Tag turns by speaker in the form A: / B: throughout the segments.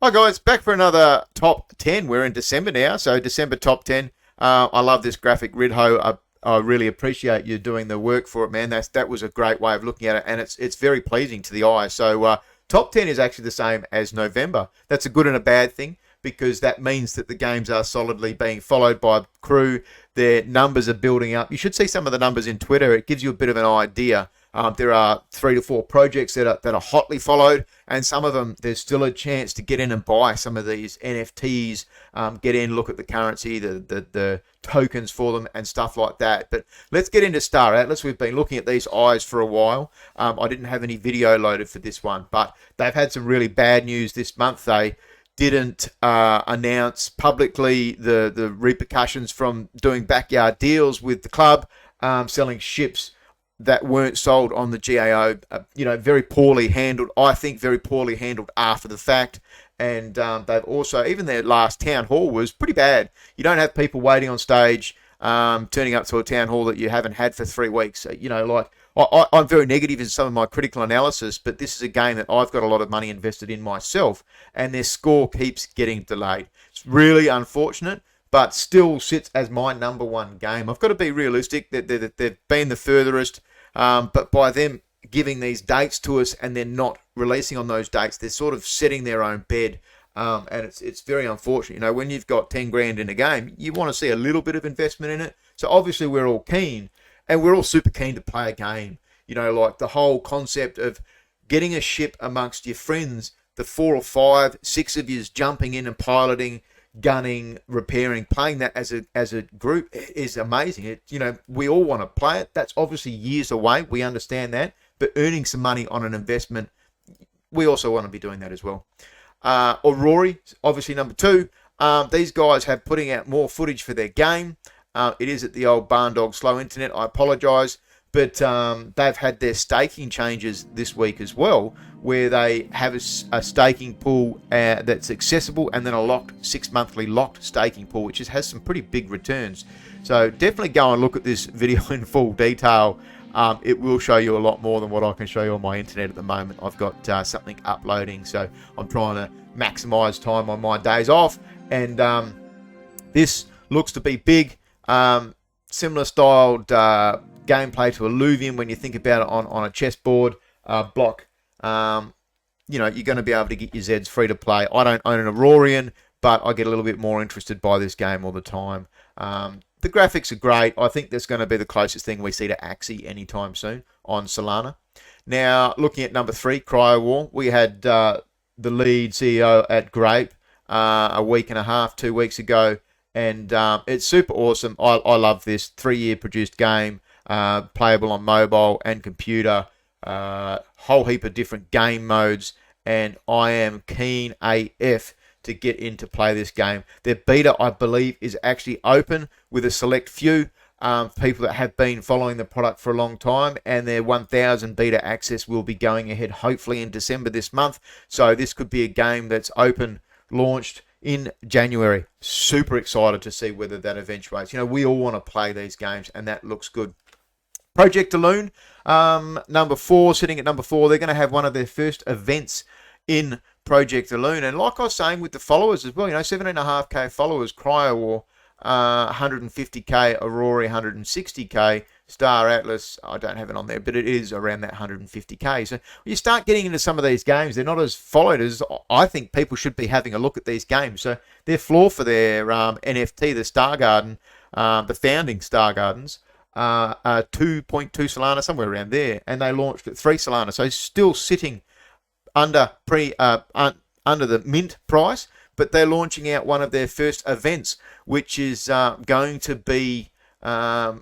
A: Hi guys, back for another top 10. We're in December now, so December top 10. I love this graphic, Ridho. I really appreciate you doing the work for it, man. That was a great way of looking at it, and it's very pleasing to the eye. So top 10 is actually the same as November. That's a good and a bad thing because that means that the games are solidly being followed by crew. Their numbers are building up. You should see some of the numbers in Twitter. It gives you a bit of an idea. There are 3 to 4 projects that are hotly followed, and some of them there's still a chance to get in and buy some of these NFTs, get in, look at the currency, the tokens for them, and stuff like that. But let's get into Star Atlas. We've been looking at these eyes for a while. I didn't have any video loaded for this one, but they've had some really bad news this month. They didn't announce publicly the repercussions from doing backyard deals with the club, selling ships that weren't sold on the GAO, very poorly handled. I think very poorly handled after the fact. And they've also, even their last town hall was pretty bad. You don't have people waiting on stage, turning up to a town hall that you haven't had for 3 weeks. I'm very negative in some of my critical analysis, but this is a game that I've got a lot of money invested in myself, and their score keeps getting delayed. It's really unfortunate, but still sits as my number one game. I've got to be realistic that they've been the furthest, but by them giving these dates to us and then not releasing on those dates, they're sort of setting their own bed, and it's very unfortunate. When you've got 10 grand in a game, you want to see a little bit of investment in it. So obviously we're all keen, and we're all super keen to play a game. Like the whole concept of getting a ship amongst your friends, the 4 or 5, 6 of yous jumping in and piloting, gunning, repairing, playing that as a group is amazing. We all want to play it. That's obviously years away. We understand that, but earning some money on an investment, we also want to be doing that as well. Aurora, obviously number 2. These guys have putting out more footage for their game. It is at the old Barndog slow internet. I apologise. But they've had their staking changes this week as well, where they have a staking pool that's accessible, and then a 6-monthly locked staking pool, which has some pretty big returns. So definitely go and look at this video in full detail. It will show you a lot more than what I can show you on my internet at the moment. I've got something uploading, so I'm trying to maximise time on my days off. And this looks to be big, similar styled gameplay to Illuvium when you think about it on a chessboard block. You're going to be able to get your Zeds free to play. I don't own an Aurorian, but I get a little bit more interested by this game all the time. The graphics are great. I think that's going to be the closest thing we see to Axie anytime soon on Solana. Now, looking at number 3, Cryowar, we had the lead CEO at Grape a week and a half, 2 weeks ago, and it's super awesome. I love this 3-year produced game. Playable on mobile and computer, whole heap of different game modes, and I am keen AF to get in to play this game. Their beta, I believe, is actually open with a select few people that have been following the product for a long time, and their 1,000 beta access will be going ahead hopefully in December this month. So this could be a game that's open, launched in January. Super excited to see whether that eventuates. We all want to play these games, and that looks good. Project Loon, number 4, sitting at number 4. They're going to have one of their first events in Project Loon. And like I was saying with the followers as well, 7.5k followers, Cryowar, 150k, Aurora, 160k, Star Atlas, I don't have it on there, but it is around that 150k. So when you start getting into some of these games, they're not as followed as I think people should be having a look at these games. So their floor for their NFT, the Star Garden, the founding Star Gardens, 2.2 Solana, somewhere around there, and they launched at 3 Solana, so still sitting under the mint price, but they're launching out one of their first events, which is going to be getting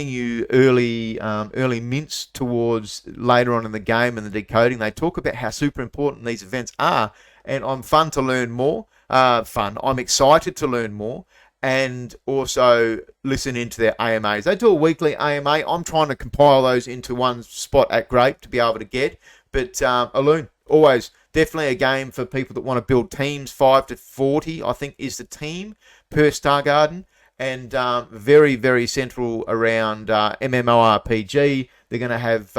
A: you early mints towards later on in the game and the decoding. They talk about how super important these events are, and I'm fun to learn more. I'm excited to learn more, and also listen into their AMAs. They do a weekly AMA. I'm trying to compile those into one spot at Grape to be able to get. But Loon, always definitely a game for people that want to build teams. 5 to 40, I think, is the team per Star Garden. And very, very central around MMORPG. They're going to have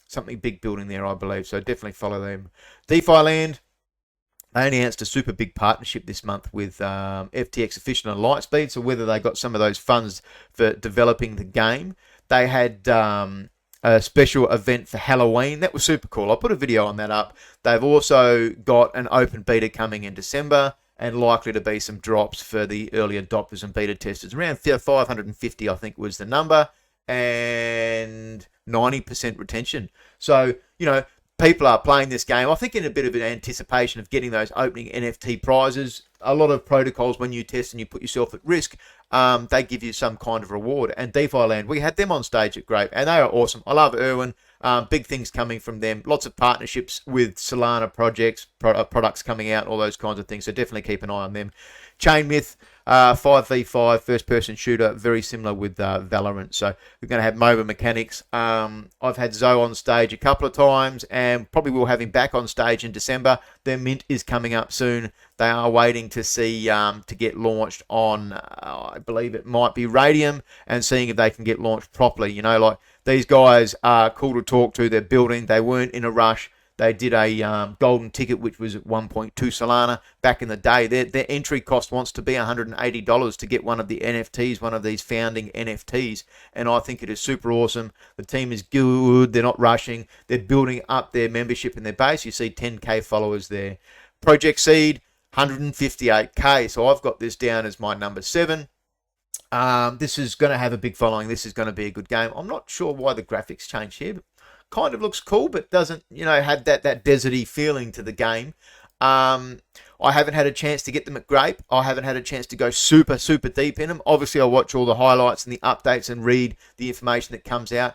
A: something big building there, I believe. So definitely follow them. Defy Land, They announced a super big partnership this month with FTX Efficient and Lightspeed. So whether they got some of those funds for developing the game, they had a special event for Halloween. That was super cool. I'll put a video on that up. They've also got an open beta coming in December and likely to be some drops for the early adopters and beta testers. Around 550, I think, was the number, and 90% retention. So, people are playing this game, I think, in a bit of an anticipation of getting those opening NFT prizes. A lot of protocols, when you test and you put yourself at risk, they give you some kind of reward. And Defy Land, we had them on stage at Grape, and they are awesome. I love Erwin. Big things coming from them. Lots of partnerships with Solana projects, products coming out, all those kinds of things. So definitely keep an eye on them. Chainmeth, 5v5 first-person shooter, very similar with Valorant. So we're going to have MOBA mechanics. I've had Zoe on stage a couple of times, and probably will have him back on stage in December. Their mint is coming up soon. They are waiting to see to get launched on, I believe it might be Radium, and seeing if they can get launched properly. These guys are cool to talk to. They're building. They weren't in a rush. They did a golden ticket, which was at 1.2 Solana back in the day. Their entry cost wants to be $180 to get one of the NFTs, one of these founding NFTs. And I think it is super awesome. The team is good. They're not rushing. They're building up their membership and their base. You see 10K followers there. Project Seed, 158K. So I've got this down as my number 7. This is going to have a big following. This is going to be a good game. I'm not sure why the graphics changed here, but kind of looks cool, but doesn't, have that deserty feeling to the game. I haven't had a chance to get them at Grape. I haven't had a chance to go super, super deep in them. Obviously, I watch all the highlights and the updates and read the information that comes out.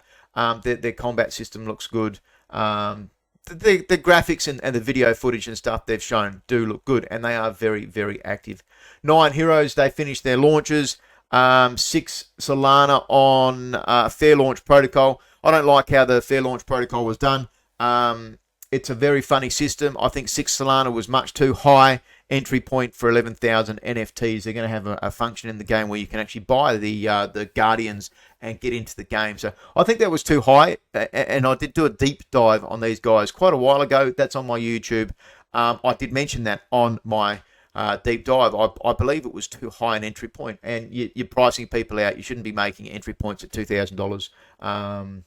A: Their combat system looks good. The graphics and the video footage and stuff they've shown do look good, and they are very, very active. 9 Heroes, they finished their launches. 6 Solana on Fair Launch Protocol. I don't like how the Fair Launch Protocol was done. It's a very funny system. I think 6 Solana was much too high entry point for 11,000 NFTs. They're going to have a function in the game where you can actually buy the Guardians and get into the game. So I think that was too high, and I did do a deep dive on these guys quite a while ago. That's on my YouTube. I did mention that on my deep dive. I believe it was too high an entry point, and you're pricing people out. You shouldn't be making entry points at $2,000.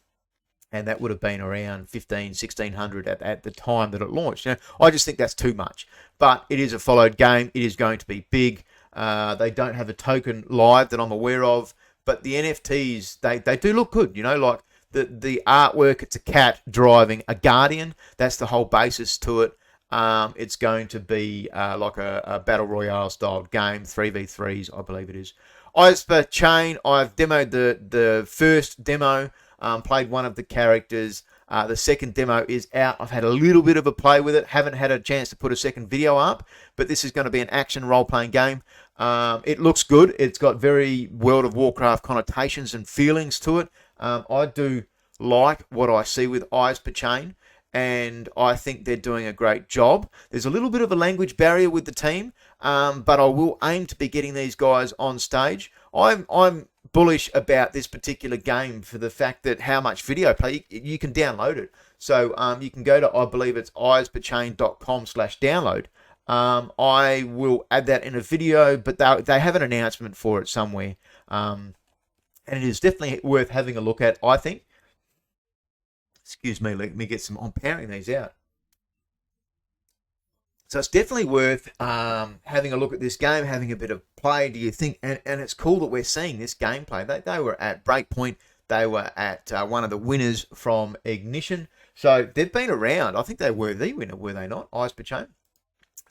A: And that would have been around $1,500-$1,600 at the time that it launched. I just think that's too much. But it is a followed game. It is going to be big. They don't have a token live that I'm aware of, but the NFTs, they do look good. Like the artwork, it's a cat driving a Guardian. That's the whole basis to it. It's going to be like a Battle Royale style game, 3v3s, I believe it is. Iceberg Chain, I've demoed the first demo. Played one of the characters. The second demo is out. I've had a little bit of a play with it. Haven't had a chance to put a second video up, but this is going to be an action role-playing game. It looks good. It's got very World of Warcraft connotations and feelings to it. I do like what I see with Iceberg Chain, and I think they're doing a great job. There's a little bit of a language barrier with the team, but I will aim to be getting these guys on stage. I'm bullish about this particular game for the fact that how much video play you can download it. So you can go to, I believe it's icebergchain.com/download. I will add that in a video, but they have an announcement for it somewhere. And it is definitely worth having a look at, I think. Excuse me, let me get some, I'm powering these out. So it's definitely worth having a look at this game, having a bit of play, do you think? And it's cool that we're seeing this gameplay. They were at Breakpoint. They were at one of the winners from Ignition. So they've been around. I think they were the winner, were they not? Iceberg Chain.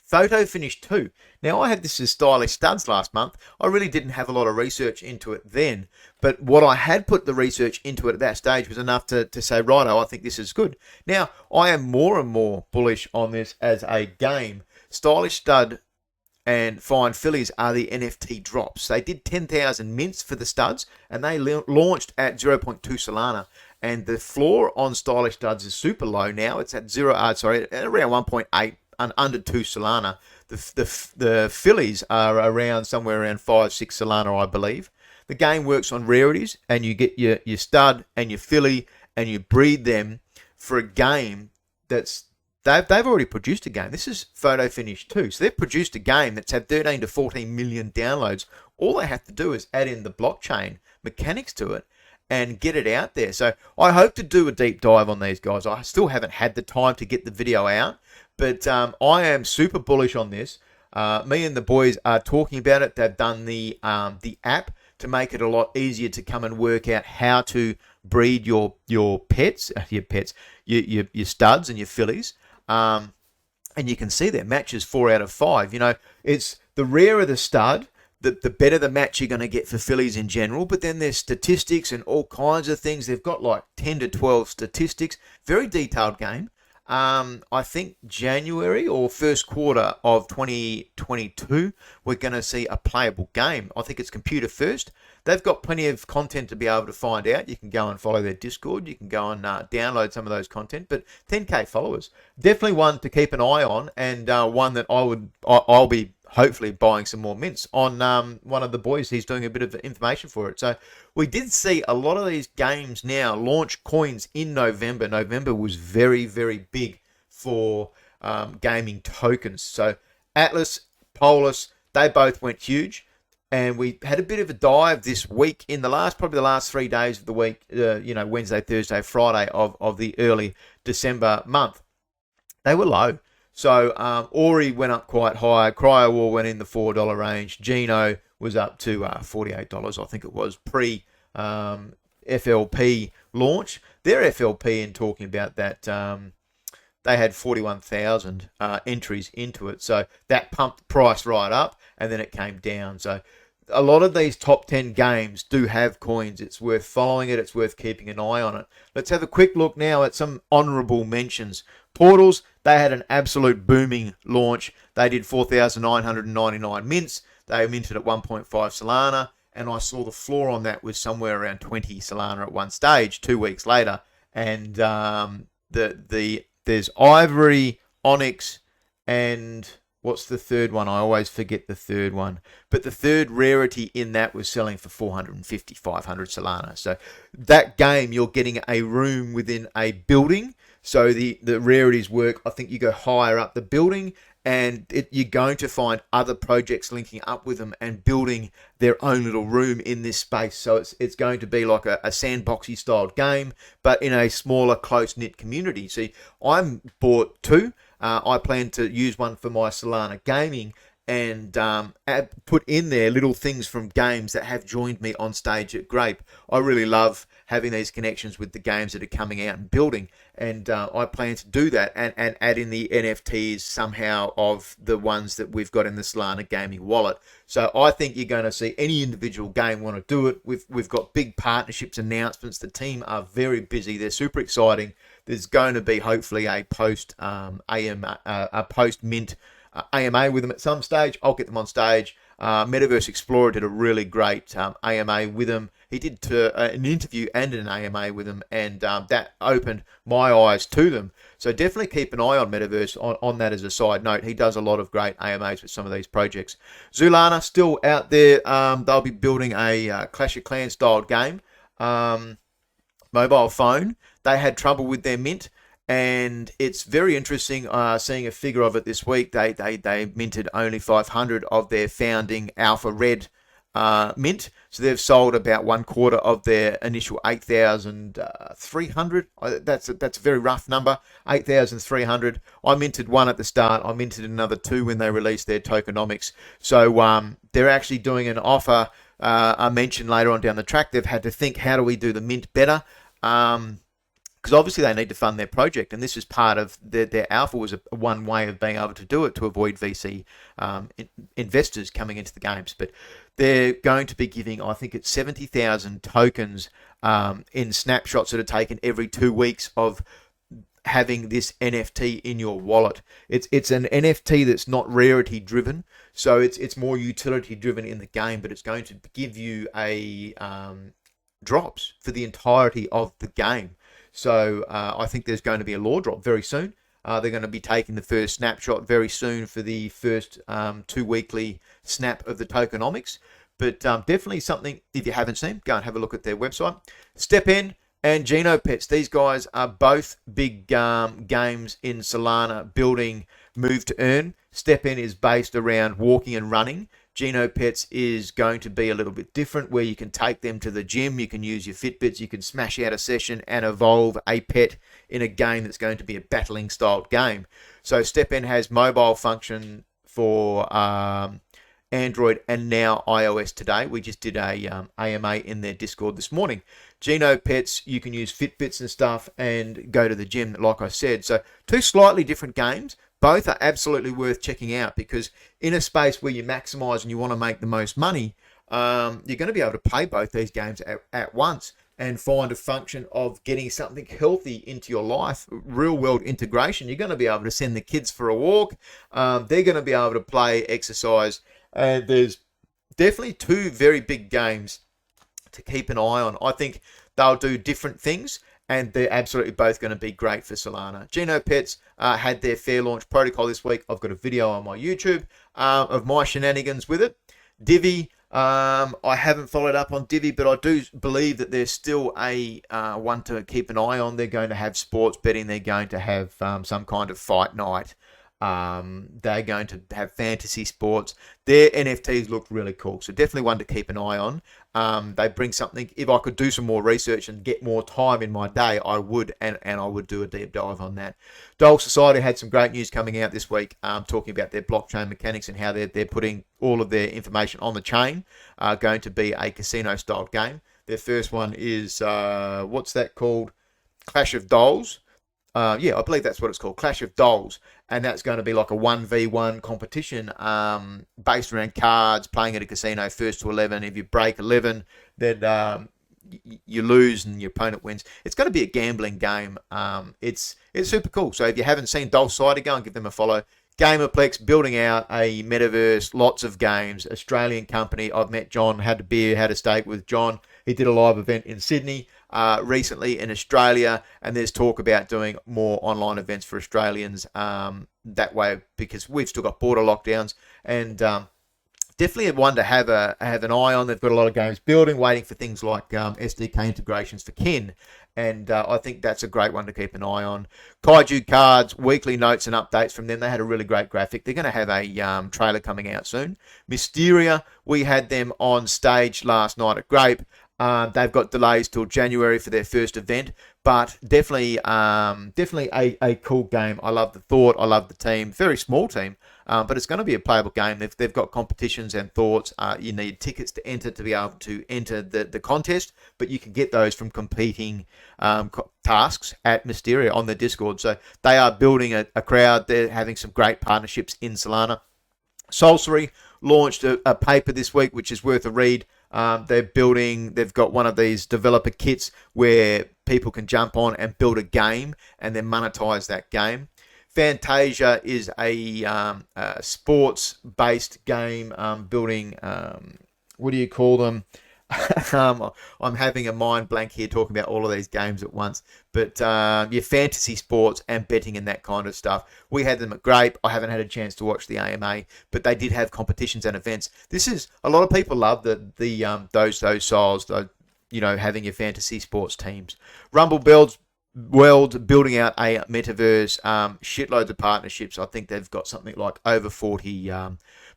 A: Photo finished 2. Now, I had this as Stylish Studs last month. I really didn't have a lot of research into it then, but what I had put the research into it at that stage was enough to say, righto, I think this is good. Now, I am more and more bullish on this as a game. Stylish Stud and Fine Fillies are the NFT drops. They did 10,000 mints for the studs, and they launched at 0.2 Solana. And the floor on Stylish Studs is super low now. It's at around 1.8. And under 2 Solana. The fillies are around somewhere around 5-6 Solana, I believe. The game works on rarities, and you get your stud and your filly, and you breed them for a game that's they've already produced a game. This is Photo Finish 2. So they've produced a game that's had 13 to 14 million downloads. All they have to do is add in the blockchain mechanics to it and get it out there. So I hope to do a deep dive on these guys. I still haven't had the time to get the video out, but I am super bullish on this. Me and the boys are talking about it. They've done the app to make it a lot easier to come and work out how to breed your pets, your studs and your fillies. And you can see their matches 4 out of 5. You know, it's the rarer the stud, the better the match you're going to get for fillies in general. But then there's statistics and all kinds of things. They've got like 10 to 12 statistics. Very detailed game. I think January or first quarter of 2022, we're going to see a playable game. I think it's computer first. They've got plenty of content to be able to find out. You can go and follow their Discord. You can go and download some of those content. But 10K followers, definitely one to keep an eye on, and one that I'll be hopefully buying some more mints on. One of the boys, he's doing a bit of information for it. So we did see a lot of these games now launch coins in November. November was very, very big for gaming tokens. So Atlas, Polus, they both went huge. And we had a bit of a dive this week in probably the last 3 days of the week, Wednesday, Thursday, Friday of the early December month. They were low. So Ori went up quite high. Cryowar went in the $4 range. Geno was up to $48, I think it was, pre-FLP launch. Their FLP, in talking about that, they had 41,000 entries into it. So that pumped the price right up, and then it came down. So a lot of these top 10 games do have coins. It's worth following it. It's worth keeping an eye on it. Let's have a quick look now at some honourable mentions. Portals, they had an absolute booming launch. They did 4,999 mints. They minted at 1.5 Solana, and I saw the floor on that was somewhere around 20 Solana at one stage 2 weeks later. And there's Ivory, Onyx, and what's the third one? I always forget the third one. But the third rarity in that was selling for 450, 500 Solana. So that game, you're getting a room within a building. So the rarities work. I think you go higher up the building, and you're going to find other projects linking up with them and building their own little room in this space. So it's going to be like a sandboxy styled game, but in a smaller, close-knit community. See, I'm bought 2. I plan to use one for my Solana gaming and put in there little things from games that have joined me on stage at Grape. I really love having these connections with the games that are coming out and building, and I plan to do that and add in the NFTs somehow of the ones that we've got in the Solana gaming wallet. So I think you're going to see any individual game want to do it. We've got big partnerships announcements. The team are very busy. They're super exciting. There's going to be hopefully a post mint AMA with them at some stage. I'll get them on stage. Metaverse Explorer did a really great AMA with them. He did an interview and an AMA with them, and that opened my eyes to them. So definitely keep an eye on Metaverse on that as a side note. He does a lot of great AMAs with some of these projects. Solana still out there. They'll be building a Clash of Clans styled game. Mobile phone. They had trouble with their mint, and it's very interesting seeing a figure of it this week. They minted only 500 of their founding Alpha Red mint, so they've sold about 1/4 of their initial 8,300. That's a very rough number, 8,300. I minted one at the start. I minted another 2 when they released their tokenomics. So they're actually doing an offer. I mentioned later on down the track, they've had to think, how do we do the mint better? Because obviously they need to fund their project, and this is part of their alpha was one way of being able to do it to avoid VC investors coming into the games. But they're going to be giving, I think it's 70,000 tokens in snapshots that are taken every 2 weeks of having this NFT in your wallet. It's an NFT that's not rarity driven, so it's more utility driven in the game, but it's going to give you a drops for the entirety of the game. So I think there's going to be a law drop very soon. They're going to be taking the first snapshot very soon for the first 2 weekly snap of the tokenomics. But definitely something, if you haven't seen, go and have a look at their website. Step in, and Genopets. These guys are both big games in Solana building Move to Earn. Step In is based around walking and running. Genopets is going to be a little bit different, where you can take them to the gym, you can use your Fitbits, you can smash out a session and evolve a pet in a game that's going to be a battling styled game. So Step In has mobile function for Android and now iOS today. We just did a AMA in their Discord this morning. Genopets, you can use Fitbits and stuff and go to the gym, like I said. So two slightly different games. Both are absolutely worth checking out, because in a space where you maximize and you want to make the most money, you're going to be able to play both these games at once and find a function of getting something healthy into your life, real world integration. You're going to be able to send the kids for a walk. They're going to be able to play, exercise. And there's definitely two very big games to keep an eye on. I think they'll do different things, and they're absolutely both going to be great for Solana. Genopets had their fair launch protocol this week. I've got a video on my YouTube of my shenanigans with it. Divvy, I haven't followed up on Divvy, but I do believe that there's still a one to keep an eye on. They're going to have sports betting. They're going to have some kind of fight night. They're going to have fantasy sports. Their NFTs look really cool, so definitely one to keep an eye on. They bring something. If I could do some more research and get more time in my day, I would, and I would do a deep dive on that. Dole Society had some great news coming out this week, talking about their blockchain mechanics and how they're putting all of their information on the chain. Going to be a casino-style game. Their first one is what's that called? Clash of Dolls. I believe that's what it's called, Clash of Dolls, and that's going to be like a 1v1 competition based around cards, playing at a casino, first to 11. If you break 11, then you lose and your opponent wins. It's going to be a gambling game. It's super cool. So if you haven't seen Dole Society, go and give them a follow. Gamerplex, building out a metaverse, lots of games, Australian company. I've met John, had a beer, had a steak with John. He did a live event in Sydney recently in Australia, and there's talk about doing more online events for Australians that way, because we've still got border lockdowns, and definitely one to have an eye on. They've got a lot of games building, waiting for things like SDK integrations for Kin, and I think that's a great one to keep an eye on. Kaiju Cards, weekly notes and updates from them. They had a really great graphic. They're going to have a trailer coming out soon. Mysteria, we had them on stage last night at Grape. They've got delays till January for their first event, but definitely a cool game. I love the thought. I love the team. Very small team, but it's going to be a playable game. They've got competitions and thoughts. You need tickets to enter to be able to enter the contest, but you can get those from competing tasks at Mysteria on the Discord. So they are building a crowd. They're having some great partnerships in Solana. Sorcery launched a paper this week, which is worth a read. They've got one of these developer kits where people can jump on and build a game and then monetize that game. Fantasia is a sports-based game building, what do you call them? I'm having a mind blank here talking about all of these games at once, but your fantasy sports and betting and that kind of stuff. We had them at Grape. I haven't had a chance to watch the AMA, but they did have competitions and events. This is a lot of people love those styles, having your fantasy sports teams. Rumble builds World building out a metaverse, shitloads of partnerships. I think they've got something like over 40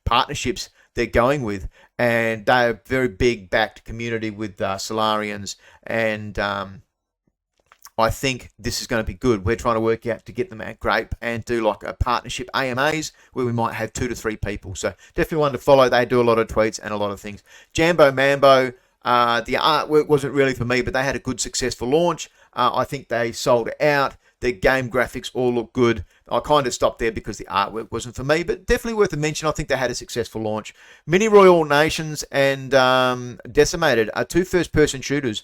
A: partnerships they're going with, and they're a very big backed community with Solarians, and I think this is going to be good. We're trying to work out to get them at Grape and do like a partnership AMAs where we might have 2 to 3 people. So definitely one to follow. They do a lot of tweets and a lot of things. Jambo Mambo, the artwork wasn't really for me, but they had a good successful launch. I think they sold it out. Their game graphics all look good. I kind of stopped there because the artwork wasn't for me, but definitely worth a mention. I think they had a successful launch. Mini Royal Nations and Decimated are 2 first-person shooters,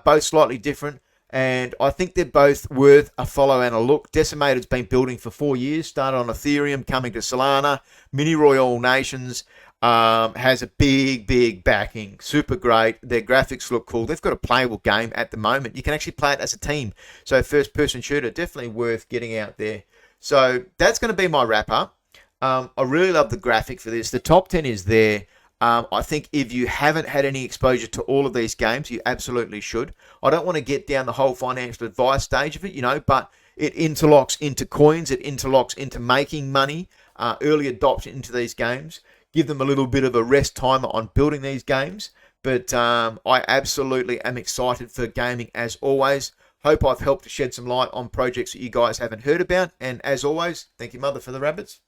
A: both slightly different, and I think they're both worth a follow and a look. Decimated's been building for 4 years, started on Ethereum, coming to Solana. Mini Royal Nations has a big backing. Super great. Their graphics look cool. They've got a playable game at the moment. You can actually play it as a team. So first-person shooter, definitely worth getting out there. So that's going to be my wrap-up. I really love the graphic for this. The top 10 is there. I think if you haven't had any exposure to all of these games, you absolutely should. I don't want to get down the whole financial advice stage of it, but it interlocks into coins, it interlocks into making money, early adoption into these games, give them a little bit of a rest time on building these games. But I absolutely am excited for gaming as always. Hope I've helped to shed some light on projects that you guys haven't heard about. And as always, thank you, Mother, for the rabbits.